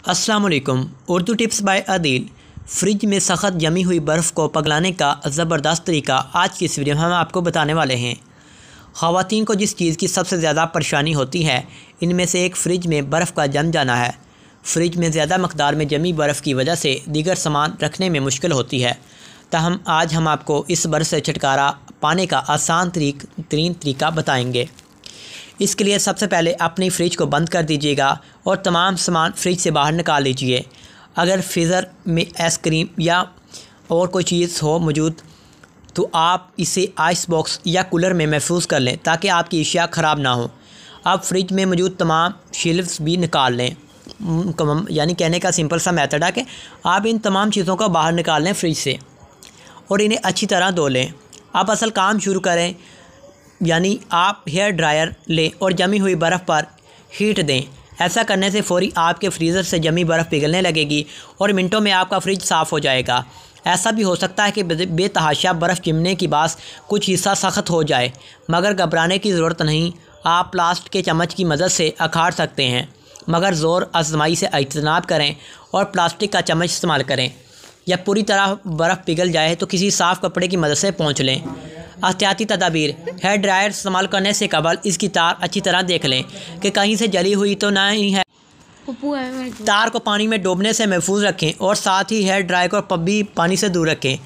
अस्सलाम वालेकुम। Urdu tips by Adil. Fridge में सख्त जमी हुई बर्फ़ को पिघलाने का ज़बरदस्त तरीका आज की इस वीडियो में हम आपको बताने वाले हैं। ख़वातीन को जिस चीज़ की सबसे ज़्यादा परेशानी होती है इनमें से एक फ़्रिज में बर्फ़ का जम जाना है। फ्रिज में ज़्यादा मकदार में जमी बर्फ़ की वजह से दीगर सामान रखने में मुश्किल होती है। ताहम आज हम आपको इस बर्फ़ से छुटकारा पाने का आसान तरीन तरीका बताएँगे। इसके लिए सबसे पहले अपनी फ्रिज को बंद कर दीजिएगा और तमाम सामान फ्रिज से बाहर निकाल लीजिए। अगर फ्रीज़र में आइसक्रीम या और कोई चीज़ हो मौजूद तो आप इसे आइस बॉक्स या कूलर में महफूज कर लें ताकि आपकी अशिया ख़राब ना हो। आप फ्रिज में मौजूद तमाम शेल्फ्स भी निकाल लें। यानी कहने का सिंपल सा मेथड है कि आप इन तमाम चीज़ों को बाहर निकाल लें फ्रिज से और इन्हें अच्छी तरह धो लें। आप असल काम शुरू करें, यानी आप हेयर ड्रायर लें और जमी हुई बर्फ़ पर हीट दें। ऐसा करने से फ़ौरी आपके फ्रीज़र से जमी बर्फ़ पिघलने लगेगी और मिनटों में आपका फ्रिज साफ़ हो जाएगा। ऐसा भी हो सकता है कि बेतहाशा बर्फ़ जमने की बात कुछ हिस्सा सख्त हो जाए, मगर घबराने की ज़रूरत नहीं। आप प्लास्टिक के चम्मच की मदद से अखाड़ सकते हैं, मगर ज़ोर आजमाई से इज्तनाब करें और प्लास्टिक का चम्मच इस्तेमाल करें। जब पूरी तरह बर्फ़ पिघल जाए तो किसी साफ़ कपड़े की मदद से पोंछ लें। एहतियाती तदाबीर। हेयर ड्रायर इस्तेमाल करने से कबल इसकी तार अच्छी तरह देख लें कि कहीं से जली हुई तो नहीं है। तार को पानी में डूबने से महफूज रखें और साथ ही हेयर ड्रायर को भी पानी से दूर रखें।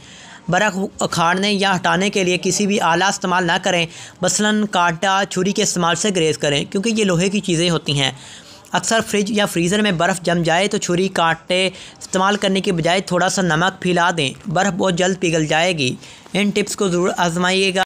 बर्फ़ उखाड़ने या हटाने के लिए किसी भी आला इस्तेमाल ना करें, मसलन कांटा छुरी के इस्तेमाल से ग्रेज़ करें क्योंकि ये लोहे की चीज़ें होती हैं। अक्सर फ्रिज या फ्रीज़र में बर्फ़ जम जाए तो छुरी कांटे इस्तेमाल करने के बजाय थोड़ा सा नमक फैला दें, बर्फ़ बहुत जल्द पिघल जाएगी। इन टिप्स को ज़रूर आजमाइएगा।